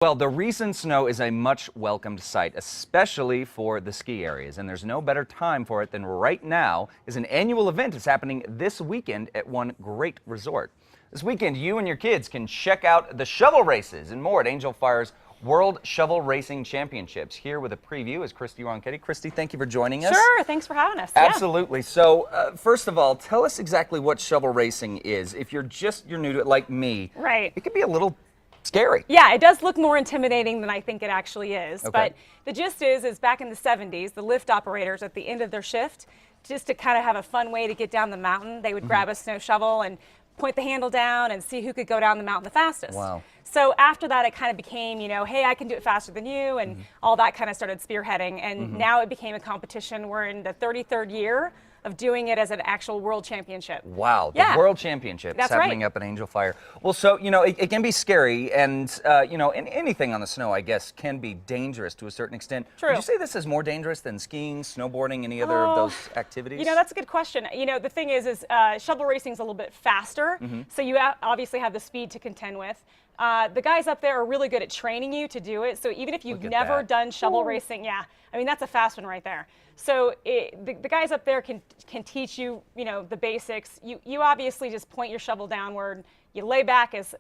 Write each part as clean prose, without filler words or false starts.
Well, the recent snow is a much welcomed sight, especially for the ski areas, and there's no better time for it than right now, as an annual event is happening this weekend at one great resort. This weekend, you and your kids can check out the shovel races and more at Angel Fire's World Shovel Racing Championships. Here with a preview is Krysty On NM Style. Krysty, thank you for joining us. Sure, thanks for having us. Absolutely. Yeah. So, first of all, tell us exactly what shovel racing is. If you're new to it like me, right, it could be a little scary. Yeah, it does look more intimidating than I think it actually is. Okay. But the gist is back in the 70s, the lift operators at the end of their shift, just to kind of have a fun way to get down the mountain, they would grab a snow shovel and point the handle down and see who could go down the mountain the fastest. Wow. So after that, it kind of became, hey, I can do it faster than you, and all that kind of started spearheading. And now it became a competition. We're in the 33rd year of doing it as an actual world championship. Wow, the yeah. World Championship is happening up at Angel Fire. Well, so, it can be scary, and, and anything on the snow, I guess, can be dangerous to a certain extent. True. Would you say this is more dangerous than skiing, snowboarding, any other of those activities? That's a good question. The thing is shovel racing is a little bit faster, so you obviously have the speed to contend with. The guys up there are really good at training you to do it, so even if you've never done shovel racing, that's a fast one right there. So the guys up there can teach you, the basics. You obviously just point your shovel downward. You lay back as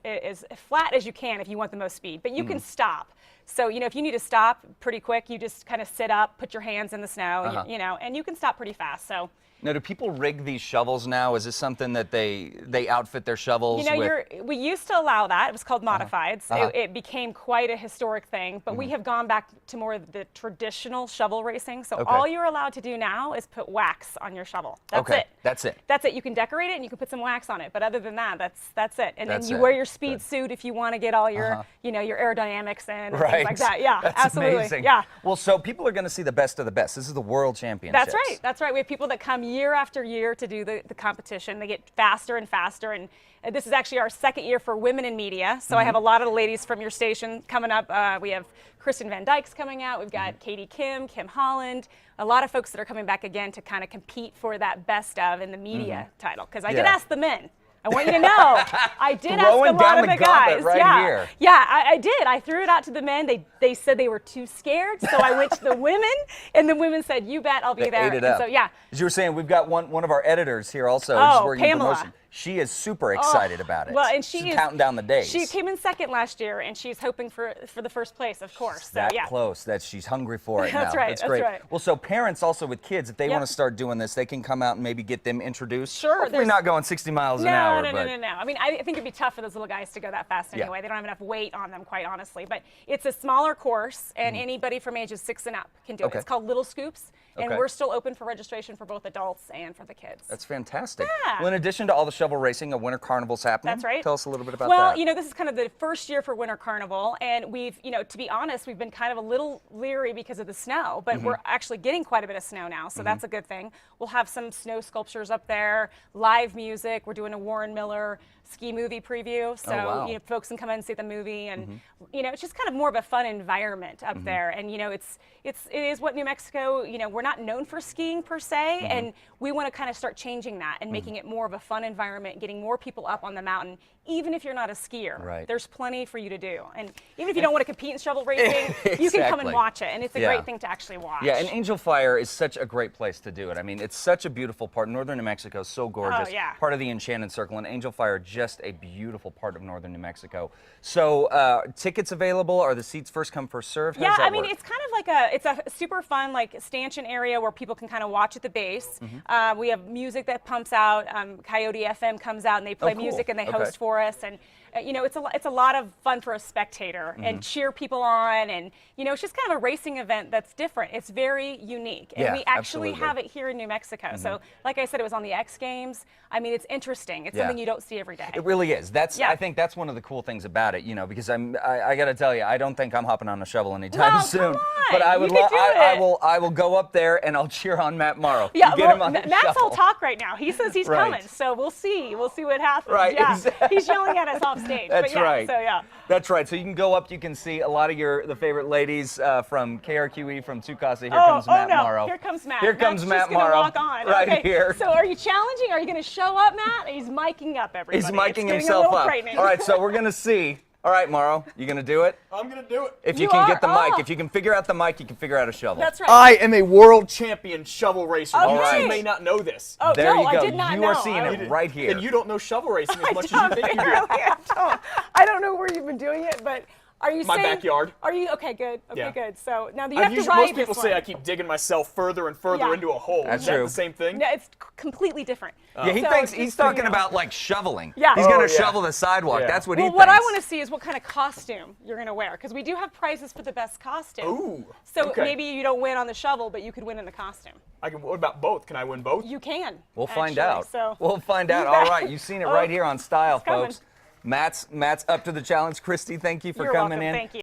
flat as you can if you want the most speed, but you can stop. So, if you need to stop pretty quick, you just kind of sit up, put your hands in the snow, and you can stop pretty fast. So. Now, do people rig these shovels now? Is this something that they outfit their shovels with? We used to allow that. It was called modifieds. It became quite a historic thing, but we have gone back to more of the traditional shovel racing. So all you're allowed to do now is put wax on your shovel. That's it. That's it. That's it. You can decorate it and you can put some wax on it, but other than that, that's it. And then you wear your speed suit if you want to get all your, your aerodynamics in and things like that. Yeah, that's absolutely. Amazing. Yeah. Well, so people are going to see the best of the best. This is the World Championships. That's right. That's right. We have people that come year after year to do the competition. They get faster and faster, and this is actually our second year for women in media. So I have a lot of the ladies from your station coming up. We have Kristen Van Dyke's coming out. We've got Katie Kim Holland, a lot of folks that are coming back again to kind of compete for that best of in the media title. Because I did ask the men. I want you to know, I did ask a lot of the guys. Here. Yeah, I did. I threw it out to the men. They said they were too scared, so I went to the women, and the women said, "You bet, I'll be there." Ate it up. So yeah. As you were saying, we've got one of our editors here also. Pamela. She is super excited about it. Well, and she's counting down the days. She came in second last year, and she's hoping for the first place, of course. So, that close. She's hungry for it now. That's right. That's great. Right. Well, so parents also with kids, if they want to start doing this, they can come out and maybe get them introduced. Sure. Hopefully not going 60 miles an hour. No. I mean, I think it'd be tough for those little guys to go that fast anyway. They don't have enough weight on them, quite honestly. But it's a smaller course, and anybody from ages 6 and up can do it. It's called Little Scoops, and we're still open for registration for both adults and for the kids. That's fantastic. Yeah. Well, in addition to all the shovel racing, a winter carnival's happening. That's right. Tell us a little bit about that. Well, this is kind of the first year for Winter Carnival, and we've, to be honest, we've been kind of a little leery because of the snow, but we're actually getting quite a bit of snow now, so that's a good thing. We'll have some snow sculptures up there, live music. We're doing a Warren Miller ski movie preview, so folks can come in and see the movie, and it's just kind of more of a fun environment up there. And it is what New Mexico, we're not known for skiing per se, and we want to kind of start changing that and making it more of a fun environment, getting more people up on the mountain, even if you're not a skier. Right. There's plenty for you to do, and even if you don't want to compete in shovel racing, you can come and watch it, and it's a great thing to actually watch. Yeah, and Angel Fire is such a great place to do it. I mean, it's such a beautiful part. Northern New Mexico is so gorgeous. Oh, yeah. Part of the Enchanted Circle, and Angel Fire, just a beautiful part of Northern New Mexico. So, tickets available? Are the seats first come, first served? How does that work? It's kind of like it's a super fun stanchion area where people can kind of watch at the base. We have music that pumps out. Coyote FM comes out and they play music and they host for us, and it's a lot of fun for a spectator and cheer people on, and it's just kind of a racing event that's different. It's very unique, and we actually have it here in New Mexico. So, like I said, it was on the X Games. I mean, it's interesting. It's something you don't see every day. It really is. I think that's one of the cool things about it. Because I got to tell you, I don't think I'm hopping on a shovel anytime soon. Come on. But I will go up there and I'll cheer on Matt Morrow. Yeah, get him on the Matt's shovel. all talk right now. He says he's coming, so we'll see. We'll see what happens. Right. Yeah. Exactly. He's yelling at us off stage. That's right. So That's right. So you can go up. You can see a lot of the favorite ladies from KRQE, from KASA. Here comes Matt Morrow. Here comes Matt. Here comes Matt Morrow. Morrow. Walk on. Right here. So are you challenging? Are you going to show up, Matt? He's miking up everybody. He's miking it's himself up. Frightening. All right. So we're going to see All right, Morrow, you gonna do it? I'm gonna do it. If you You can are? get the mic, Oh. if you can figure out the mic, you can figure out a shovel. That's right. I am a world champion shovel racer. Okay. You right. may not know this. Oh, There no, you go. I did not you know. are seeing I it right here. And you don't know shovel racing as much as you think you do. I don't know where you've been doing it, but are you My saying? backyard. Are you okay? Good. Okay, Yeah. good. So now you have to Usually, ride most people this say one. I keep digging myself further and further Yeah. into a hole. That's Is that true. the same thing? No, it's completely different. Yeah, he So, thinks just he's so you talking know. about like shoveling. Yeah. He's Oh, gonna yeah. shovel the sidewalk. Yeah. That's what he Well, thinks. what I want to see is what kind of costume you're going to wear, because we do have prizes for the best costume. Ooh. So okay. maybe you don't win on the shovel, but you could win in the costume. What about both? Can I win both? You can. We'll find actually, out. So We'll find out. You All bet. right, you've seen it Oh, right here on Style, it's coming. folks. Matt's up to the challenge. Christy, thank you for You're coming welcome. in. Thank you.